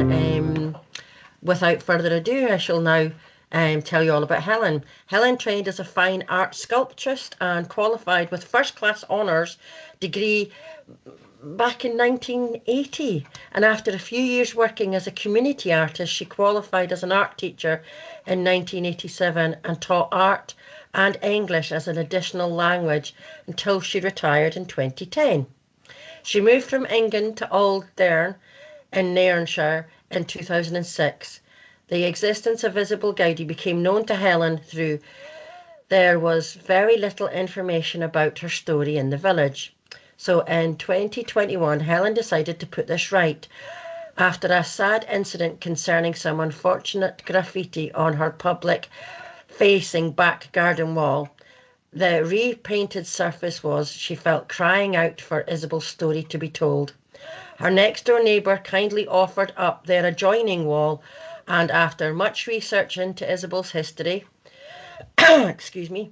and without further ado, I shall now tell you all about Helen. Helen trained as a fine art sculptress and qualified with first class honours degree back in 1980, and after a few years working as a community artist, she qualified as an art teacher in 1987 and taught art and English as an additional language until she retired in 2010. She moved from England to Auldearn in Nairnshire in 2006. The existence of Isobel Gowdie became known to Helen through there was very little information about her story in the village. So in 2021, Helen decided to put this right. After a sad incident concerning some unfortunate graffiti on her public facing back garden wall, the repainted surface was, she felt, crying out for Isobel's story to be told. Her next door neighbour kindly offered up their adjoining wall, and after much research into Isobel's history, excuse me,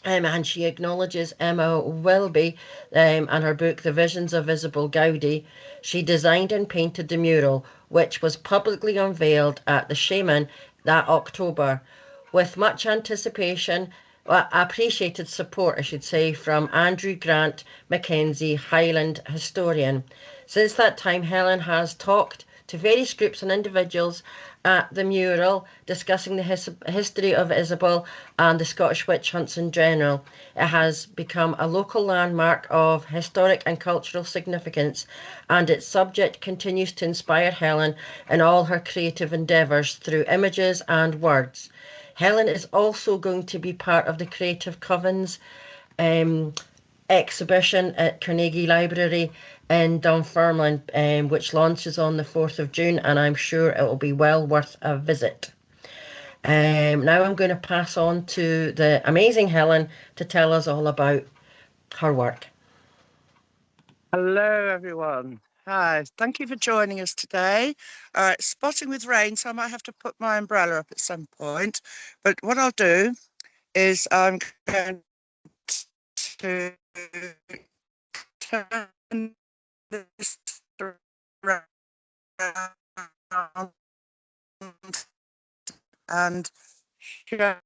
and she acknowledges Emma Wilby and her book The Visions of Isobel Gowdie, she designed and painted the mural, which was publicly unveiled at the Samhain that October, with much anticipation, appreciated support, I should say, from Andrew Grant McKenzie, Highland Historian. Since that time, Helen has talked to various groups and individuals at the mural, discussing the history of Isobel and the Scottish witch hunts in general. It has become a local landmark of historic and cultural significance, and its subject continues to inspire Helen in all her creative endeavours through images and words. Helen is also going to be part of the Creative Covens exhibition at Carnegie Library in Dunfermline, which launches on the 4th of June, and I'm sure it will be well worth a visit. Now I'm going to pass on to the amazing Helen to tell us all about her work. Hello, everyone. Hi, thank you for joining us today. It's spotting with rain, so I might have to put my umbrella up at some point. But what I'll do is I'm going to turn this around and show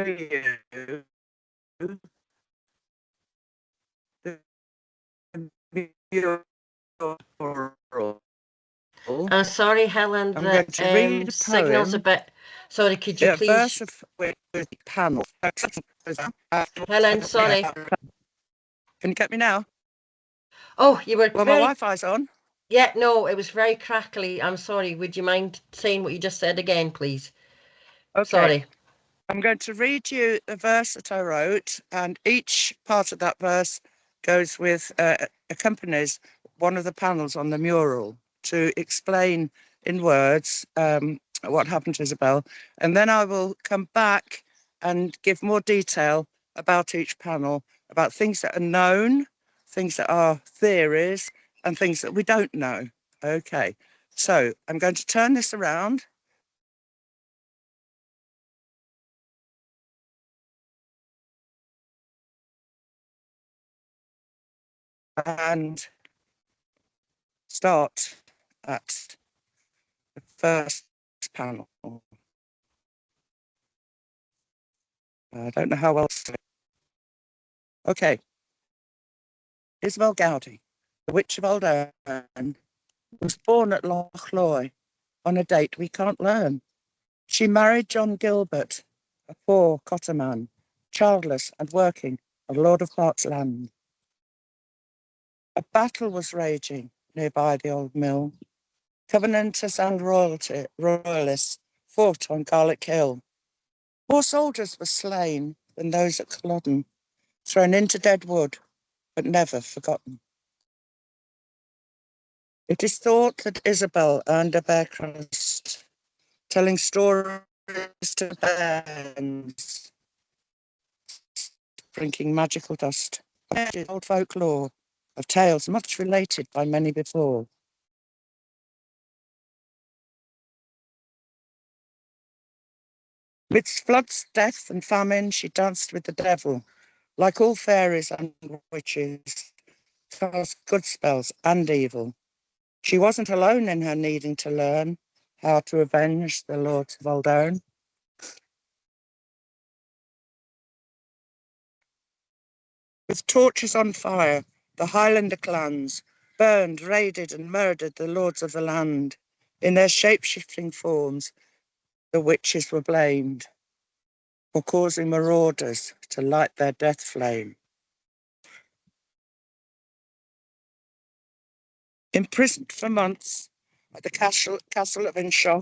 you the mural. Sorry, Helen, the signal's a bit... Sorry, could you please... verse of with panel. Helen, sorry. Can you get me now? Oh, you were... Well, my Wi-Fi's on. Yeah, no, it was very crackly. I'm sorry. Would you mind saying what you just said again, please? Okay. Sorry. I'm going to read you the verse that I wrote, and each part of that verse goes with, accompanies one of the panels on the mural to explain in words what happened to Isobel. And then I will come back and give more detail about each panel, about things that are known, things that are theories, and things that we don't know. Okay, so I'm going to turn this around. And start at the first panel. I don't know how else to. Okay. Isobel Gowdie, the Witch of Auldearn, was born at Loch Loy on a date we can't learn. She married John Gilbert, a poor cotterman, childless and working on Lord of Park's land. A battle was raging nearby the old mill. Covenanters and royalists fought on Garlick Hill. More soldiers were slain than those at Culloden, thrown into dead wood, but never forgotten. It is thought that Isobel earned a bear crust, telling stories to bairns, drinking magical dust. Old folklore of tales much related by many before. Midst floods, death and famine, she danced with the devil. Like all fairies and witches, cast good spells and evil. She wasn't alone in her needing to learn how to avenge the lords of Auldearn. With torches on fire, the Highlander clans burned, raided and murdered the lords of the land. In their shape-shifting forms, the witches were blamed for causing marauders to light their death flame. Imprisoned for months at the castle of Nairnshire,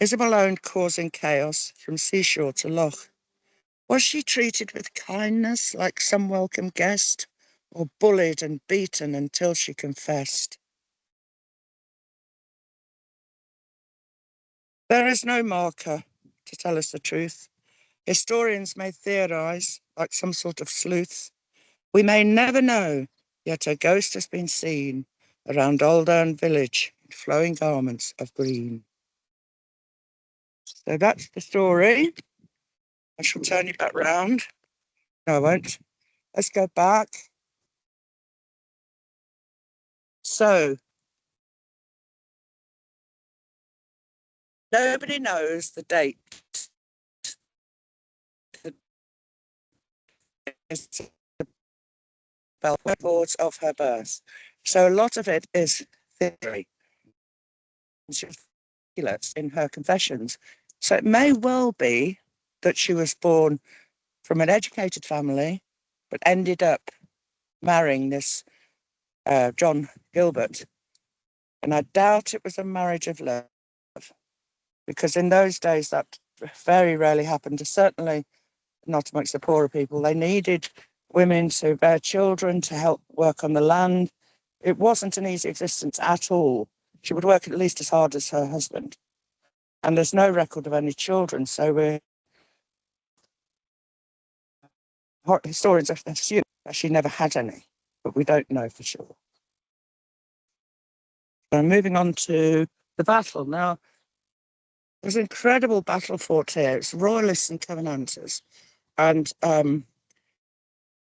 Isobel owned causing chaos from seashore to loch. Was she treated with kindness like some welcome guest, or bullied and beaten until she confessed? There is no marker to tell us the truth. Historians may theorise like some sort of sleuth. We may never know, yet a ghost has been seen around Auldearn village in flowing garments of green. So that's the story. I shall turn you back round. No, I won't. Let's go back. So, nobody knows the date that Isabel records of her birth. So a lot of it is theory. In her confessions. So it may well be that she was born from an educated family, but ended up marrying this John Gilbert. And I doubt it was a marriage of love, because in those days that very rarely happened, certainly not amongst the poorer people. They needed women to bear children, to help work on the land. It wasn't an easy existence at all. She would work at least as hard as her husband. And there's no record of any children, so historians assume that she never had any, but we don't know for sure. So moving on to the battle. Now, there's an incredible battle fought here. It's Royalists and Covenanters, and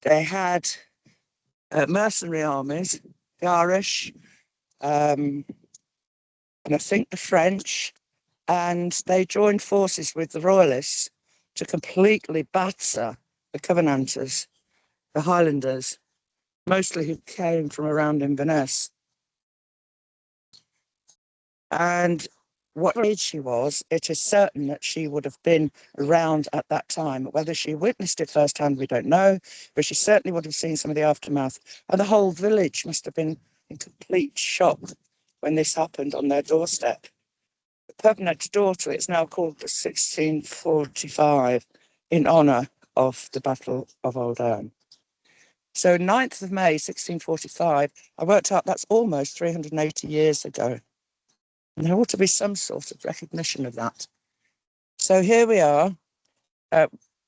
they had mercenary armies, the Irish, and I think the French, and they joined forces with the Royalists to completely batter the Covenanters, the Highlanders, mostly who came from around Inverness. And what age she was, it is certain that she would have been around at that time. Whether she witnessed it firsthand, we don't know, but she certainly would have seen some of the aftermath. And the whole village must have been in complete shock when this happened on their doorstep. The pub next door to it is now called the 1645 in honour of the Battle of Auldearn. So 9th of May, 1645, I worked out that's almost 380 years ago. And there ought to be some sort of recognition of that. So here we are.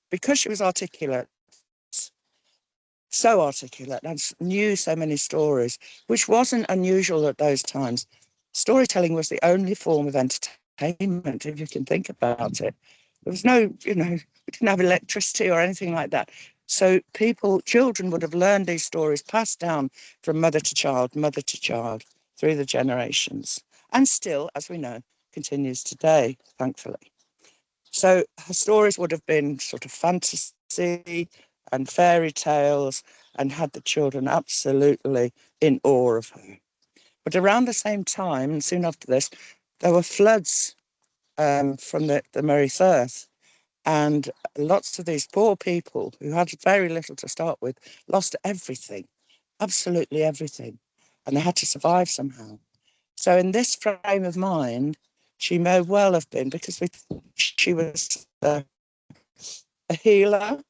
Because she was articulate, so articulate, and knew so many stories, which wasn't unusual at those times. Storytelling was the only form of entertainment, if you can think about it. There was no, we didn't have electricity or anything like that. So children would have learned these stories passed down from mother to child, through the generations. And still, as we know, continues today, thankfully. So her stories would have been sort of fantasy and fairy tales, and had the children absolutely in awe of her. But around the same time, and soon after this, there were floods from the Murray Firth. And lots of these poor people who had very little to start with lost everything, absolutely everything. And they had to survive somehow. So in this frame of mind, she may well have been, because she was a healer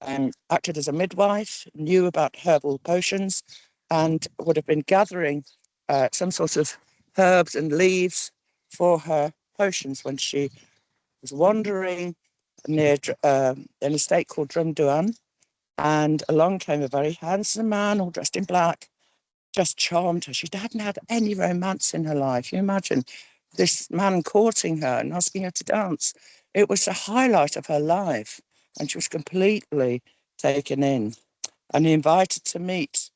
and acted as a midwife, knew about herbal potions, and would have been gathering some sort of herbs and leaves for her potions when she was wandering near an estate called Drumduan, and along came a very handsome man, all dressed in black, just charmed her. She hadn't had any romance in her life. You imagine this man courting her and asking her to dance. It was the highlight of her life, and she was completely taken in. And he invited to meet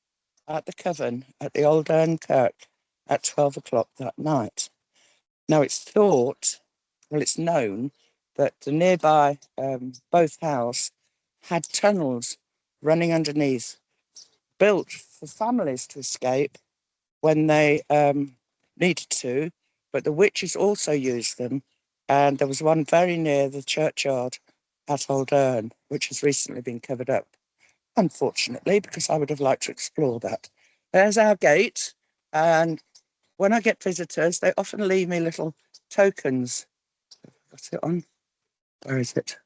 at the coven at the Auldearn Kirk at 12 o'clock that night. Now it's known that the nearby both house had tunnels running underneath, built for families to escape when they needed to, but the witches also used them. And there was one very near the churchyard at Auldearn, which has recently been covered up, unfortunately, because I would have liked to explore that. There's our gate, and when I get visitors, they often leave me little tokens. Got it on? Where is it?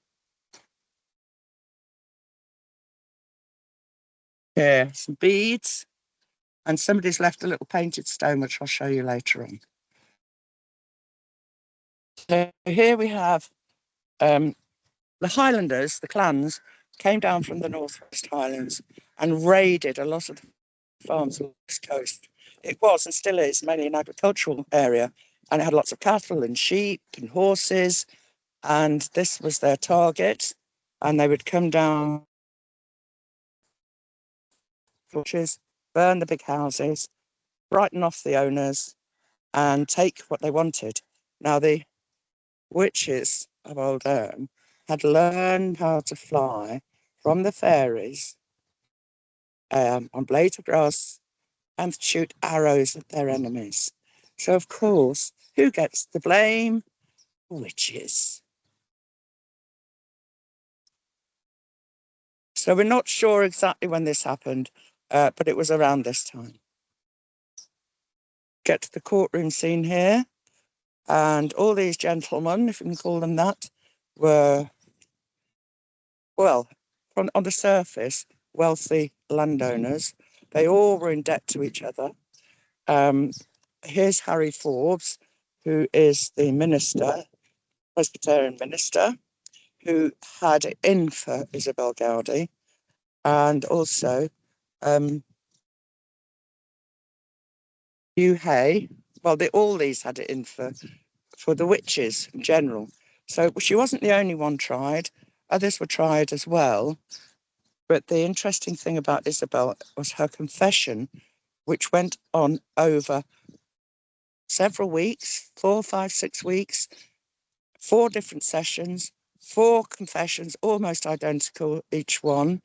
Here, some beads, and somebody's left a little painted stone, which I'll show you later on. So here we have the Highlanders, the clans, came down from the Northwest Highlands and raided a lot of the farms on the West Coast. It was and still is mainly an agricultural area, and it had lots of cattle and sheep and horses, and this was their target. And they would come down, burn the big houses, frighten off the owners, and take what they wanted. Now, the witches of Auldearn had learned how to fly from the fairies on blades of grass and shoot arrows at their enemies. So, of course, who gets the blame? Witches. So we're not sure exactly when this happened, but it was around this time. Get to the courtroom scene here, and all these gentlemen, if you can call them that, were, well, on the surface, wealthy landowners. They all were in debt to each other. Here's Harry Forbes, who is the minister, Presbyterian minister, who had it in for Isobel Gowdie, and also Hugh Hay. Well, all these had it in for the witches in general. So she wasn't the only one tried. Others were tried as well. But the interesting thing about Isobel was her confession, which went on over several weeks, 4, 5, 6 weeks, 4 different sessions, 4 confessions, almost identical, each one.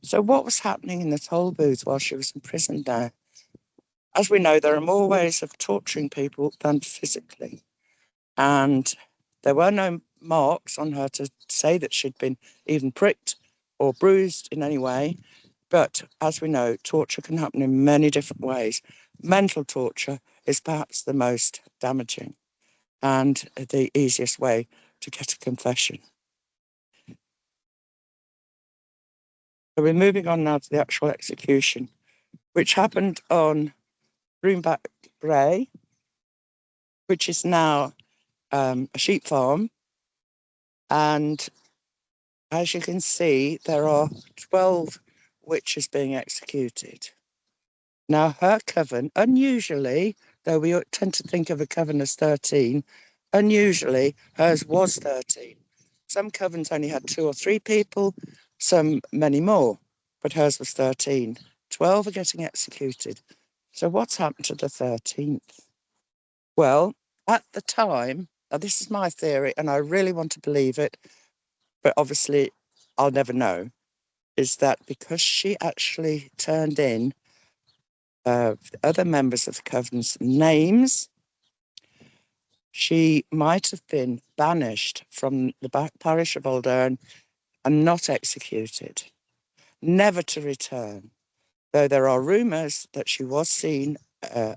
So what was happening in the toll booth while she was imprisoned there? As we know, there are more ways of torturing people than physically. And there were no marks on her to say that she'd been even pricked or bruised in any way. But as we know, torture can happen in many different ways. Mental torture is perhaps the most damaging and the easiest way to get a confession. So we're moving on now to the actual execution, which happened on Broomback Brae, which is now a sheep farm. And as you can see, there are 12 witches being executed. Now, her coven, unusually, though we tend to think of a coven as 13, unusually, hers was 13. Some covens only had 2 or 3 people, some many more, but hers was 13. 12 are getting executed. So what's happened to the 13th? Well, at the time, now this is my theory, and I really want to believe it, but obviously I'll never know, is that because she actually turned in other members of the covenant's names, she might have been banished from the parish of Auldearn and not executed, never to return, though there are rumours that she was seen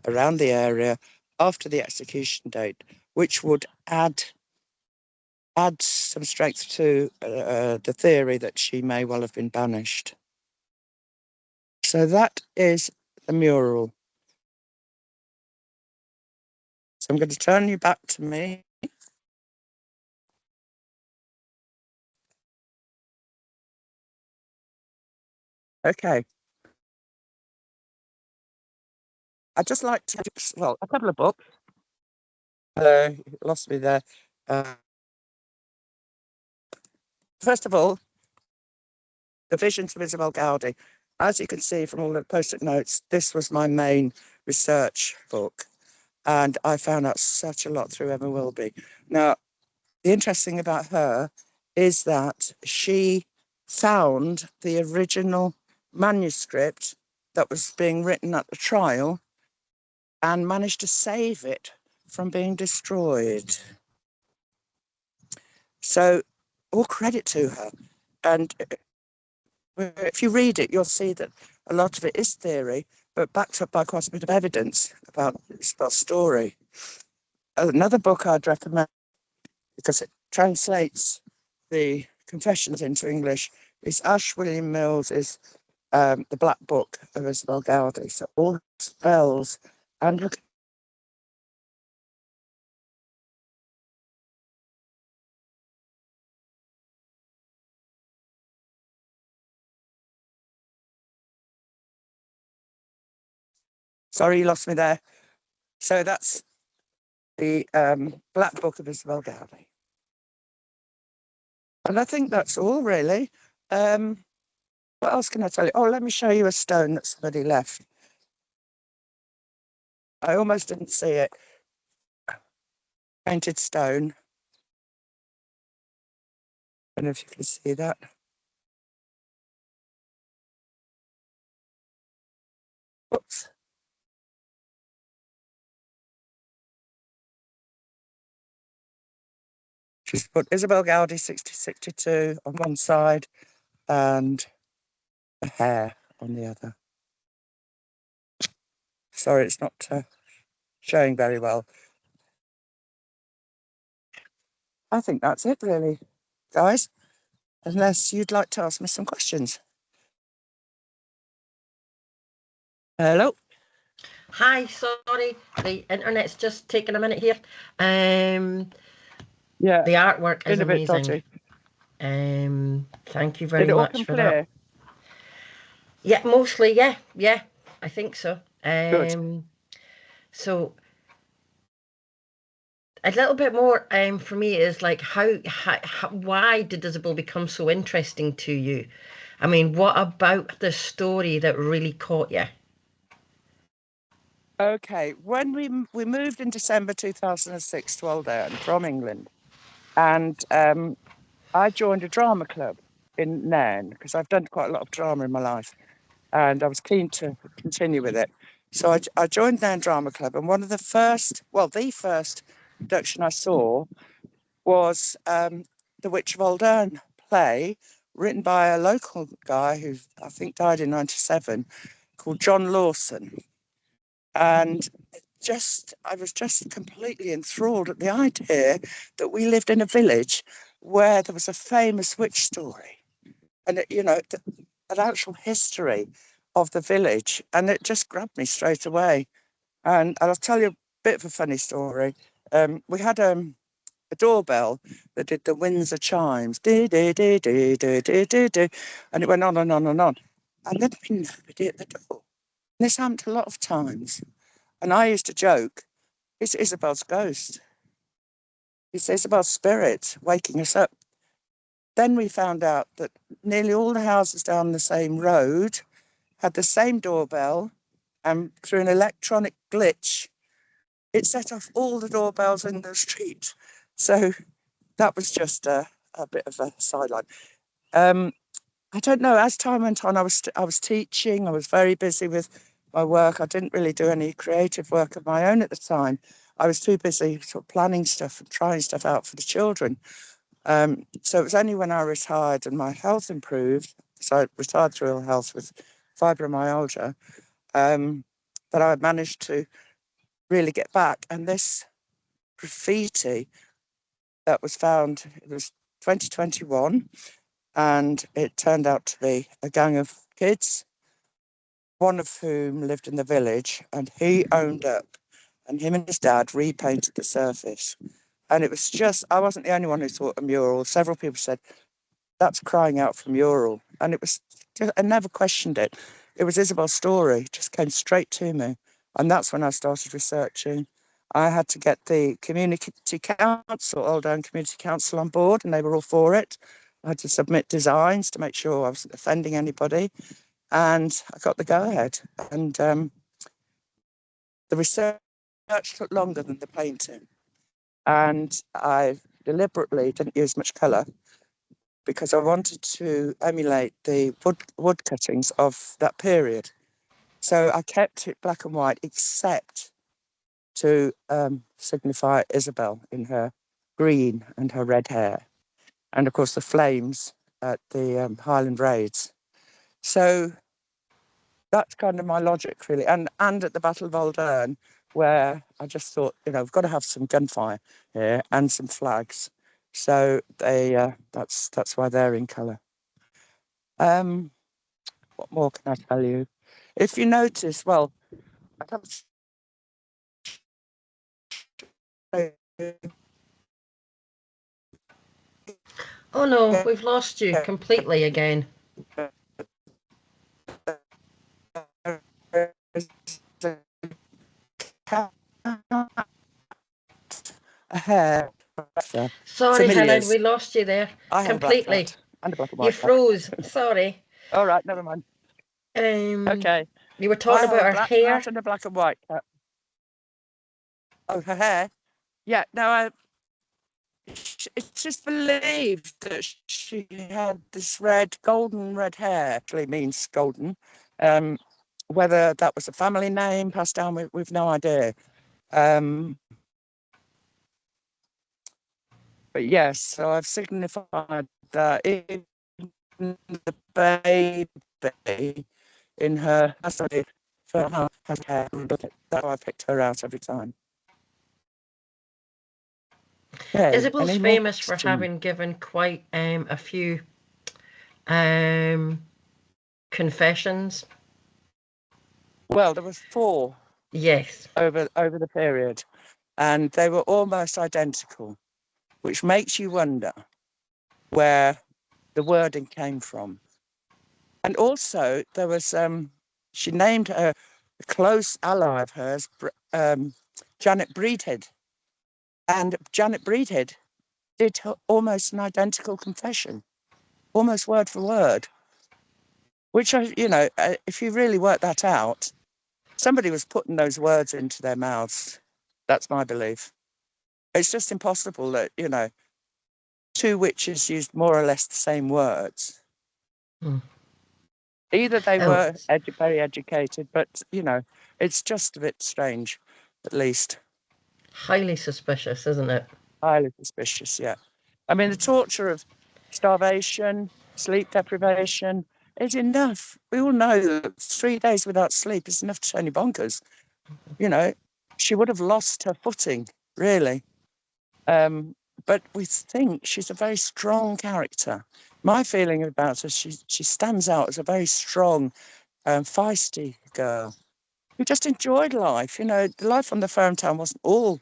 around the area after the execution date, which would add some strength to the theory that she may well have been banished. So that is the mural. So I'm going to turn you back to me. Okay. I'd just like to, well, a couple of books. Hello, lost me there. First of all, The Visions of Isobel Gowdie. As you can see from all the post-it notes, this was my main research book. And I found out such a lot through Emma Wilby. Now, the interesting thing about her is that she found the original manuscript that was being written at the trial and managed to save it from being destroyed. So all credit to her. And if you read it, you'll see that a lot of it is theory, but backed up by quite a bit of evidence about Isabel's story. Another book I'd recommend, because it translates the confessions into English, is Ash William Mills's The Black Book of Isobel Gowdie. So all spells and look. Sorry, you lost me there. So that's the Black Book of Isobel Gowdie. And I think that's all, really. What else can I tell you? Oh, let me show you a stone that somebody left. I almost didn't see it. Painted stone. I don't know if you can see that. Oops. She's put Isobel Gowdie 1662 on one side and a hare on the other. Sorry, it's not showing very well. I think that's it, really, guys. Unless you'd like to ask me some questions. Hello? Hi, sorry, the internet's just taking a minute here. Yeah, The artwork is been a bit amazing. dodgy. Thank you Did very it all much come for clear? that. Yeah, mostly, yeah, I think so. Good. So a little bit more for me is like why did Isabel become so interesting to you? I mean, what about the story that really caught you? Okay, when we moved in December 2006 to Auldearn from England, and I joined a drama club in Nairn because I've done quite a lot of drama in my life, and I was keen to continue with it. So I joined Nairn Drama Club, and one of the first production I saw was The Witch of Auldearn play, written by a local guy who I think died in '97, called John Lawson. And I was just completely enthralled at the idea that we lived in a village where there was a famous witch story, and an actual history of the village, and it just grabbed me straight away. And I'll tell you a bit of a funny story. We had a doorbell that did the Windsor chimes, and it went on and on and on. And there'd been nobody at the door. And this happened a lot of times. And I used to joke, it's Isabel's ghost. It's Isabel's spirit waking us up. Then we found out that nearly all the houses down the same road had the same doorbell, and through an electronic glitch, it set off all the doorbells in the street. So that was just a bit of a sideline. I don't know. As time went on, I was teaching. I was very busy with my work. I didn't really do any creative work of my own at the time. I was too busy sort of planning stuff and trying stuff out for the children. So it was only when I retired and my health improved, so I retired through ill health with fibromyalgia, that I managed to really get back. And this graffiti that was found, it was 2021, and it turned out to be a gang of kids, one of whom lived in the village, and he owned up, and him and his dad repainted the surface. And it was just, I wasn't the only one who thought a mural. Several people said, that's crying out for mural. And it was, I never questioned it. It was Isabel's story, it just came straight to me. And that's when I started researching. I had to get the community council, Auldearn Community Council, on board, and they were all for it. I had to submit designs to make sure I wasn't offending anybody. And I got the go-ahead. And the research research took longer than the painting, and I deliberately didn't use much colour because I wanted to emulate the wood cuttings of that period. So I kept it black and white, except to signify Isobel in her green and her red hair, and of course the flames at the Highland raids. So that's kind of my logic, really. And at the Battle of Auldearn, where I just thought, we've got to have some gunfire here and some flags. So that's why they're in colour. What more can I tell you? If you notice, well, I don't Oh no, we've lost you completely again. a hair for Sorry, many Helen, years. we lost you there I have a black completely. cat and a black and You white cat. froze. Sorry. All right, never mind. Okay. You were I talking have about a her black hair. cat and a black and white cat. Oh, her hair? Yeah, no, it's just believed that she had this golden red hair, actually means golden. Whether that was a family name passed down, we've no idea. But yes, so I've signified that in the baby in her for her hair. That's how I picked her out every time. Okay, Isabel's any more famous for questions? having given quite a few confessions. Well, there was 4 Yes. over the period, and they were almost identical, which makes you wonder where the wording came from. And also there was she named a close ally of hers, Janet Breedhead, and Janet Breedhead did almost an identical confession, almost word for word, which if you really work that out, somebody was putting those words into their mouths. That's my belief. It's just impossible that 2 witches used more or less the same words. Either they Oh, were very educated, but it's just a bit strange, at least. highly suspicious, isn't it? Highly suspicious, yeah. I mean, the torture of starvation, sleep deprivation is enough. We all know that 3 days without sleep is enough to turn you bonkers. She would have lost her footing, really. But we think she's a very strong character. My feeling about her, she stands out as a very strong, feisty girl who just enjoyed life. The life on the farm town wasn't all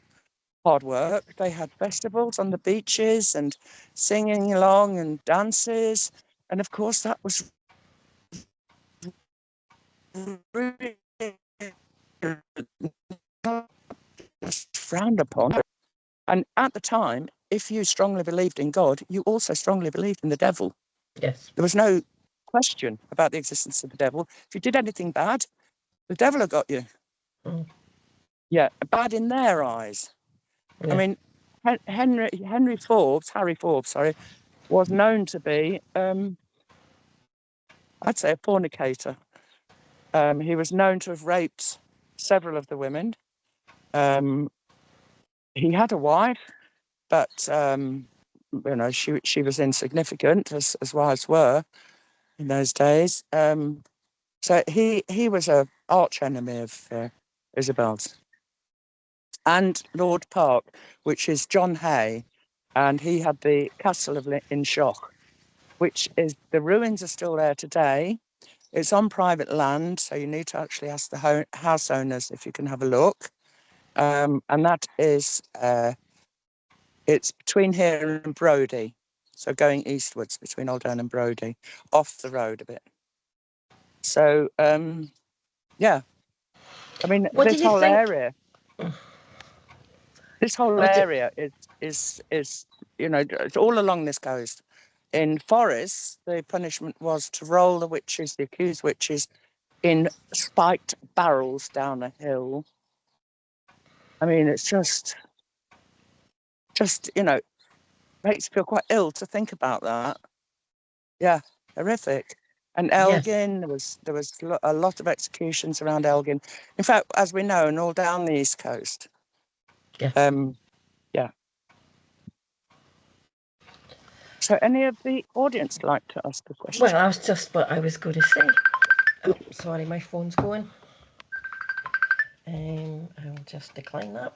hard work. They had festivals on the beaches and singing along and dances. And of course, that was really frowned upon. And at the time, if you strongly believed in God, you also strongly believed in the devil. Yes. There was no question about the existence of the devil. If you did anything bad, the devil had got you. Yeah, bad in their eyes. Yeah. I mean, Harry Forbes, was known to be, I'd say, a fornicator. He was known to have raped several of the women. He had a wife, but she was insignificant, as wives were in those days. So he was a arch enemy of Isabel's. And Lord Park, which is John Hay, and he had the castle of Inshoch, which is, the ruins are still there today. It's on private land, so you need to actually ask the house owners if you can have a look. And that is, it's between here and Brodie, so going eastwards between Auldearn and Brodie, off the road a bit. So, yeah. I mean, What do you think? This whole area is it's all along this coast. In forests, the punishment was to roll the accused witches, in spiked barrels down a hill. I mean, it's just, you know, makes me feel quite ill to think about that. Yeah, horrific. And Yes, Elgin, there was a lot of executions around Elgin. In fact, as we know, and all down the East Coast. yes. Yeah. So any of the audience like to ask a question? Well, that's just what I was going to say. Oh, sorry, my phone's going. I'll just decline that.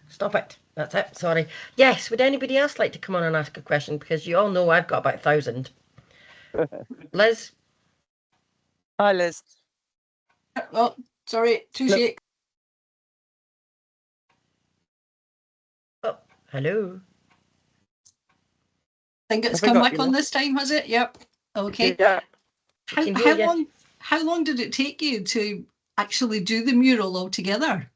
Stop it. That's it. Sorry. Yes, would anybody else like to come on and ask a question? Because you all know I've got about 1,000. Liz? Hi, Liz. Oh, sorry, two Look. shake. Oh, hello. I think it's Have we come got back you on now? this time, has it? Yep. Okay. Yeah. How, can hear how you. long? How long did it take you to actually do the mural altogether?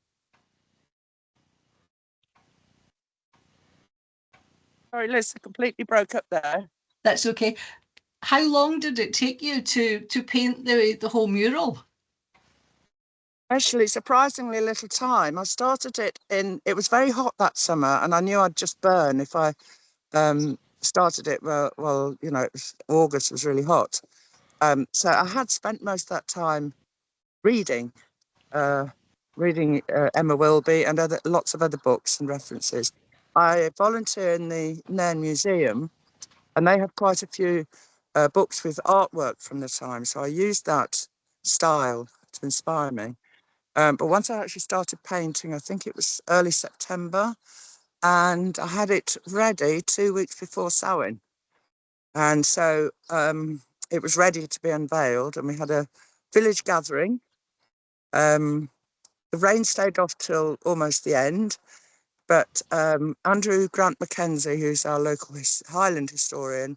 Sorry, Liz, I completely broke up there. That's okay. How long did it take you to paint the whole mural? Actually, surprisingly little time. I started it it was very hot that summer, and I knew I'd just burn if I started it. Well, you know, August was really hot. So I had spent most of that time reading, Emma Wilby and lots of other books and references. I volunteer in the Nairn Museum, and they have quite a few books with artwork from the time. So I used that style to inspire me. But once I actually started painting, I think it was early September, and I had it ready 2 weeks before Samhain. And so it was ready to be unveiled, and we had a village gathering. The rain stayed off till almost the end, but Andrew Grant McKenzie, who's our local Highland historian,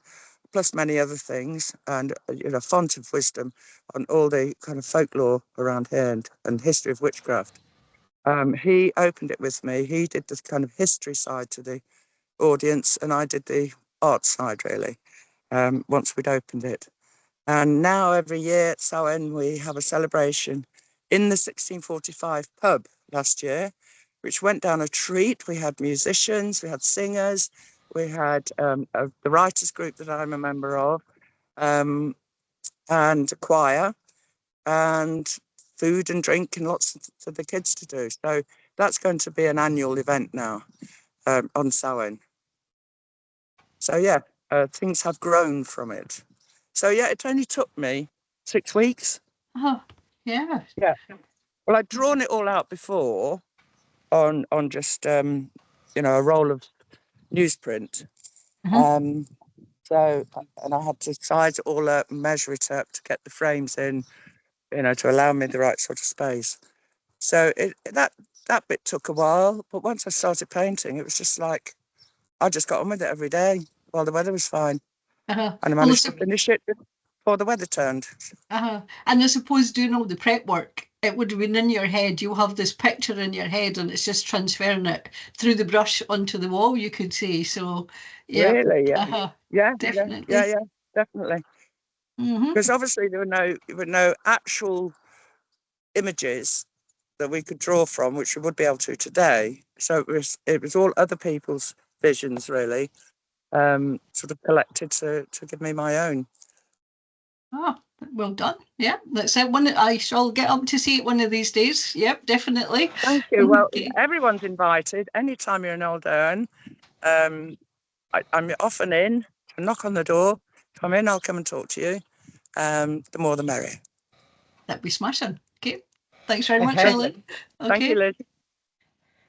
plus many other things, and font of wisdom on all the kind of folklore around here and history of witchcraft. He opened it with me. He did the kind of history side to the audience, and I did the art side, really, once we'd opened it. And now every year at Samhain, we have a celebration in the 1645 pub last year, which went down a treat. We had musicians, we had singers, we had the writers group that I'm a member of, and a choir, and food and drink and lots for the kids to do. So that's going to be an annual event now on Samhain. So yeah, things have grown from it. So yeah, it only took me 6 weeks. Oh, yeah. Yeah. Well, I'd drawn it all out before on just a roll of newsprint. So, and I had to size it all up and measure it up to get the frames in, to allow me the right sort of space. So that bit took a while, but once I started painting, it was just like I just got on with it every day while the weather was fine, and I Well, managed to finish it before the weather turned. and I suppose doing all the prep work, it would have been in your head. You'll have this picture in your head, and it's just transferring it through the brush onto the wall, you could say. So, yeah, Really, yeah, definitely. yeah, definitely. Mm-hmm. Because obviously there were no actual images that we could draw from, which we would be able to today. So it was all other people's visions, really, sort of collected to give me my own. Oh, well done. Yeah, that's it. I shall get up to see it one of these days. Yep, definitely. Thank you. Well, Okay. everyone's invited. Anytime you're in Auldearn, I'm often in. I knock on the door. Come in, I'll come and talk to you. The more the merrier. That'd be smashing. Okay. Thanks very much, Helen. Okay. Thank you, Liz.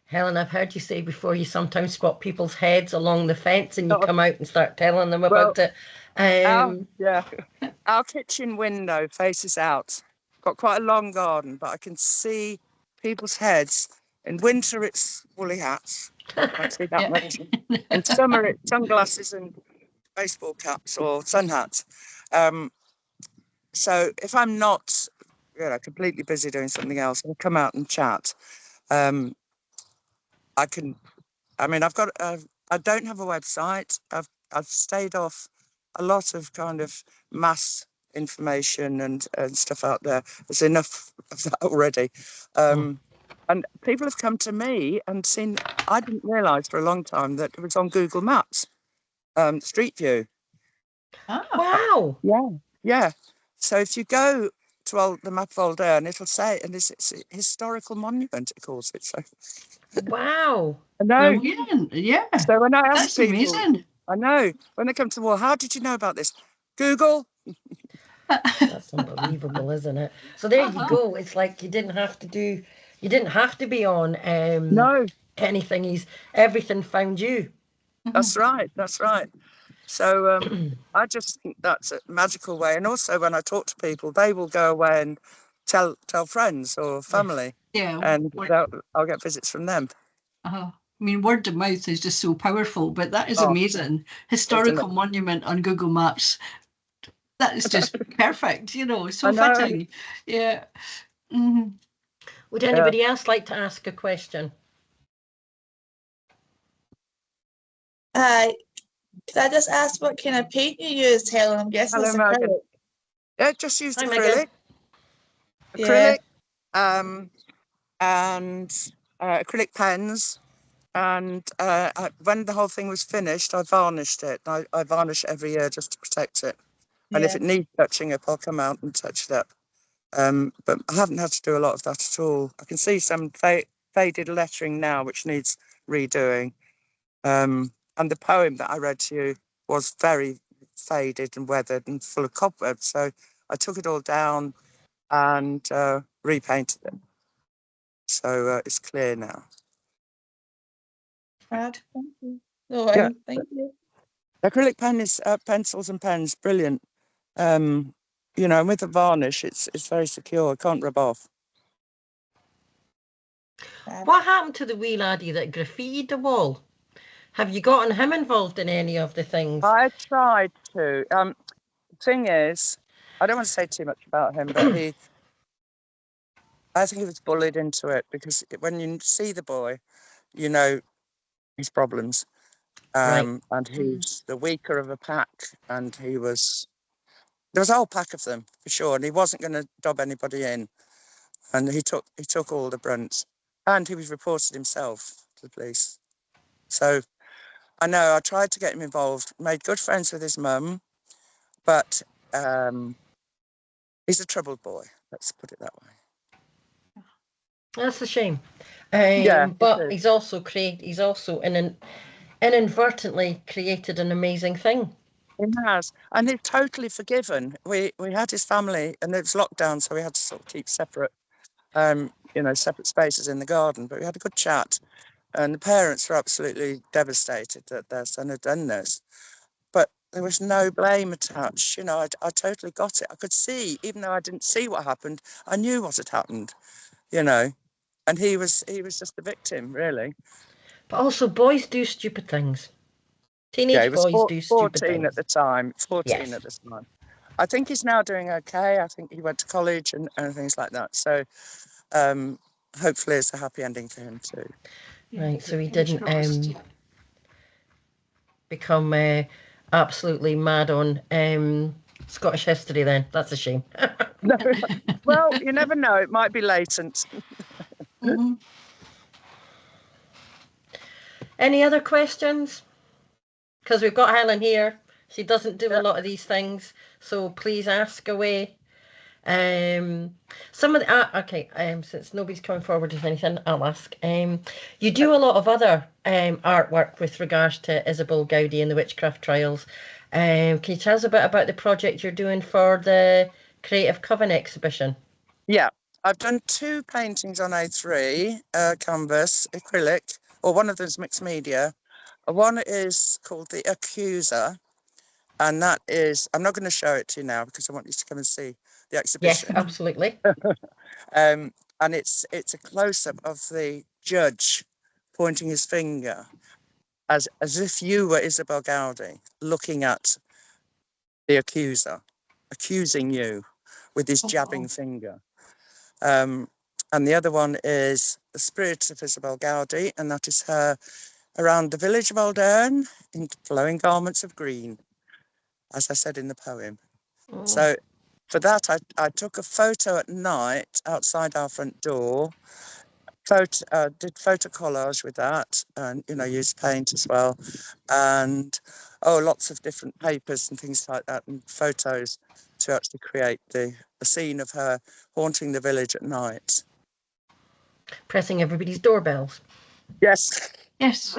Helen, I've heard you say before you sometimes spot people's heads along the fence and you come out and start telling them about it. Our kitchen window faces out. Got quite a long garden, but I can see people's heads. In winter, it's woolly hats. I can't see that much. In summer, it's sunglasses and baseball caps or sun hats. So if I'm not, completely busy doing something else, I'll come out and chat. I don't have a website. I've stayed off a lot of kind of mass information and stuff out there. There's enough of that already. And people have come to me and seen, I didn't realise for a long time that it was on Google Maps, Street View. Ah, Wow. Yeah. So if you go to the map of Auldearn, it'll say, and it's a historical monument, it calls it. So Wow. I know. brilliant. Yeah, So when I ask that's people, amazing. I know, when they come to the wall, how did you know about this? Google. That's unbelievable, isn't it? So there you Uh-huh. go. It's like you didn't have to be on No, anything. Everything found you. that's right. That's right. So I just think that's a magical way. And also when I talk to people, they will go away and tell friends or Yes. family, Yeah. and I'll get visits from them. I mean, word of mouth is just so powerful, but that is Oh, amazing. isn't Historical it? monument on Google Maps. That is just perfect, I so know. fitting. Yeah. Mhm. Would Yeah. anybody else like to ask a question? Hi. Could I just ask what kind of paint you used, Helen? I'm guessing Hello, it's Megan. acrylic. Yeah, just used Hi, Megan. Yeah. acrylic, and acrylic pens. And when the whole thing was finished, I varnished it. I varnish it every year just to protect it. And if Yeah. it needs touching up, I'll come out and touch it up. But I haven't had to do a lot of that at all. I can see some faded lettering now, which needs redoing. And the poem that I read to you was very faded and weathered and full of cobwebs. So I took it all down and repainted it. So it's clear now. Brad, thank you. No, Yeah. thank you. Acrylic pen is pencils and pens, brilliant. And with a varnish, it's very secure. It can't rub off. What happened to the wee laddie that graffitied the wall? Have you gotten him involved in any of the things? I tried to. Thing is, I don't want to say too much about him, but I think he was bullied into it, because when you see the boy, you know his problems. Right. And he's the weaker of a pack, and there was a whole pack of them for sure, and he wasn't going to dob anybody in, and he took all the brunt, and he was reported himself to the police. So I know I tried to get him involved, made good friends with his mum, but he's a troubled boy. Let's put it that way. That's a shame. Yeah, But he's also inadvertently created an amazing thing. he has, and he's totally forgiven. We had his family, and it was lockdown, so we had to sort of keep separate, separate spaces in the garden. But we had a good chat, and the parents were absolutely devastated that their son had done this. But there was no blame attached. I totally got it. I could see, even though I didn't see what happened, I knew what had happened. And he was just the victim, really. But also, boys do stupid things. Yeah, Teenage he was boys do stupid 14 things. at the time. 14 Yes. at the time. I think he's now doing okay. I think he went to college and things like that. So hopefully it's a happy ending for him too. Right, so he Fingers didn't crossed. become absolutely mad on Scottish history then. That's a shame. No, well, you never know. It might be latent. Mhm. Any other questions? Because we've got Helen here. She doesn't do a lot of these things, so please ask away. Some of the since nobody's coming forward with anything, I'll ask. You do a lot of other artwork with regards to Isobel Gowdie and the witchcraft trials. Can you tell us a bit about the project you're doing for the Creative Coven exhibition? Yeah, I've done 2 paintings on A3 canvas, acrylic, or one of them's mixed media. One is called The Accuser, and that is, I'm not going to show it to you now because I want you to come and see the Yes, exhibition. absolutely. And it's a close-up of the judge pointing his finger as if you were Isobel Gowdie looking at the accuser, accusing you with his jabbing finger. And the other one is The Spirit of Isobel Gowdie, and that is her around the village of Auldearn in flowing garments of green, as I said in the poem. So for that, I took a photo at night outside our front door, did photo collage with that, and used paint as well, and lots of different papers and things like that, and photos to actually create the scene of her haunting the village at night. Pressing everybody's doorbells. Yes. Yes.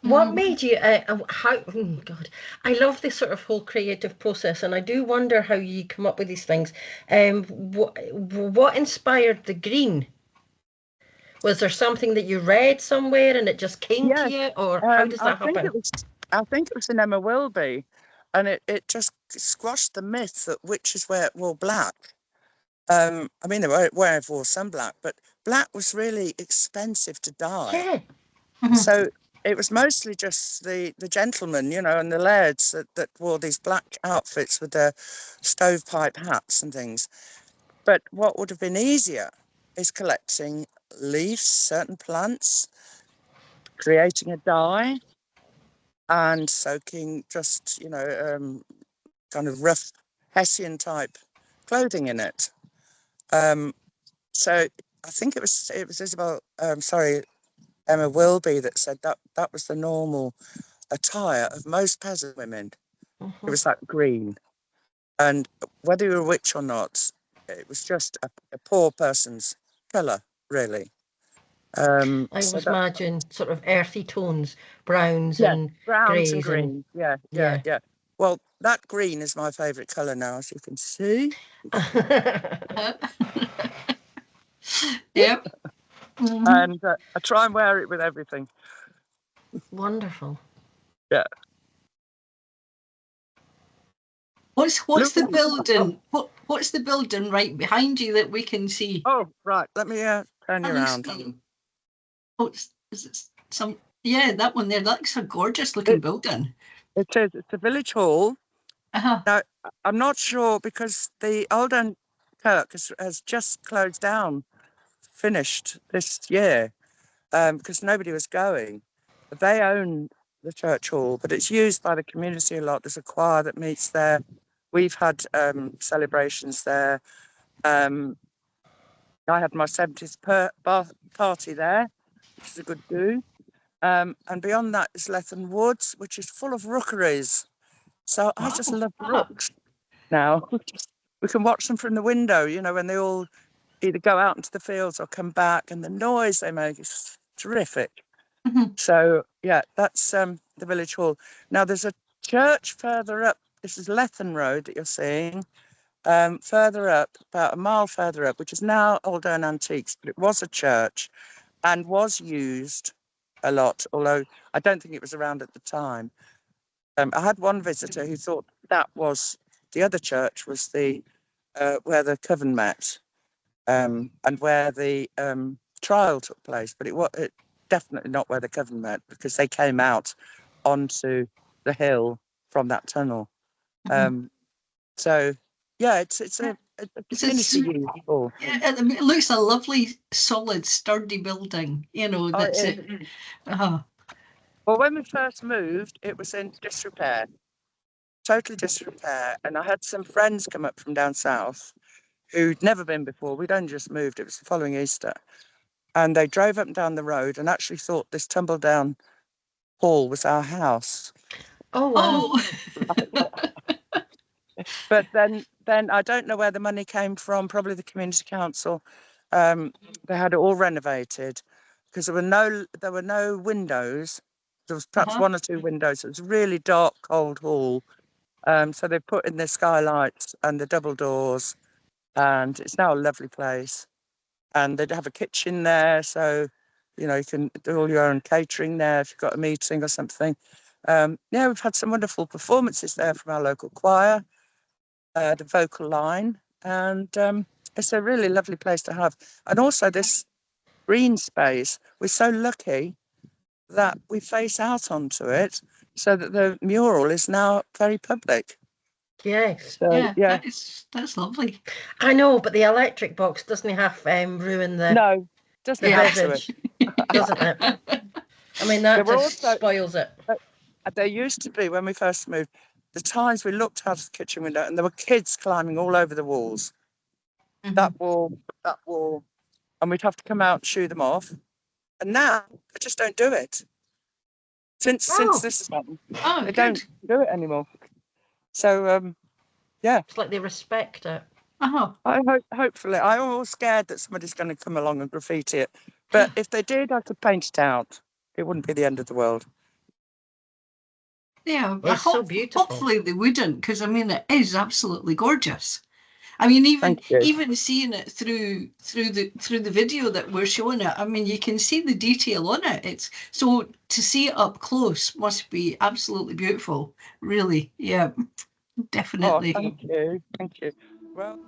What made you God, I love this sort of whole creative process, and I do wonder how you come up with these things. What inspired the green? Was there something that you read somewhere and it just came to you, or how does that happen? I think it was in Emma Wilby, and it just squashed the myth that witches wore black. I mean, they wore some black, but black was really expensive to dye. Yeah. So it was mostly just the gentlemen, and the lairds that wore these black outfits with their stovepipe hats and things. But what would have been easier is collecting leaves, certain plants, creating a dye, and soaking just, kind of rough Hessian type clothing in it. So I think it was Emma Wilby that said that was the normal attire of most peasant women. It was that green, and whether you were a witch or not, it was just a poor person's colour, really. I would imagine sort of earthy tones, browns and browns greys and green. Yeah. Well, that green is my favourite colour now, as you can see. Yep. And I try and wear it with everything. Wonderful. Yeah. What's the building? What's the building right behind you that we can see? Oh, right. Let me turn you around. Is it some? Yeah, that one there. That's a gorgeous looking building. It is. It's a village hall. Now, I'm not sure because the Auldearn Kirk has just closed down, finished this year, because nobody was going. They own the church hall, but it's used by the community a lot. There's a choir that meets there. We've had celebrations there. I had my 70th party there, which is a good do. And beyond that is Lethen Woods, which is full of rookeries. So I just love rooks now. We can watch them from the window, when they all either go out into the fields or come back, and the noise they make is terrific. So, yeah, that's the village hall. Now, there's a church further up. This is Lethen Road that you're seeing. Further up, about a mile further up, which is now Auldearn Antiques, but it was a church and was used a lot, although I don't think it was around at the time. I had one visitor who thought that was the other church was the where the coven met, and where the trial took place, but it definitely not where the coven met, because they came out onto the hill from that tunnel. So yeah, it's a community use hall. Yeah, it looks a lovely, solid, sturdy building. That's it. Well, when we first moved, it was in disrepair, total disrepair, and I had some friends come up from down south who'd never been before. We'd only just moved. It was the following Easter, and they drove up and down the road and actually thought this tumble down hall was our house. Oh wow! But then I don't know where the money came from. Probably the community council. They had it all renovated because there were no windows. There was perhaps one or two windows. It was a really dark, cold hall. So they put in the skylights and the double doors, and it's now a lovely place. And they'd have a kitchen there, so you can do all your own catering there if you've got a meeting or something. We've had some wonderful performances there from our local choir, the vocal line, and it's a really lovely place to have. And also this green space, we're so lucky that we face out onto it, so that the mural is now very public. Yes. So, yeah. That's lovely. I know, but the electric box doesn't half ruin the No, doesn't have to visage, doesn't it? I mean, that just spoils it. There used to be, when we first moved, the times we looked out of the kitchen window and there were kids climbing all over the walls. that will, and we'd have to come out and shoo them off. And now they just don't do it. Since this has happened, they don't do it anymore. So yeah, It's like they respect it. Hopefully, I'm all scared that somebody's going to come along and graffiti it. But if they did, I could paint it out. It wouldn't be the end of the world. Yeah, It's so beautiful. Hopefully they wouldn't, because I mean it is absolutely gorgeous. I mean, even seeing it through the video that we're showing it, I mean, you can see the detail on it. It's so to see it up close must be absolutely beautiful. Really, yeah, definitely. Oh, thank you. Well.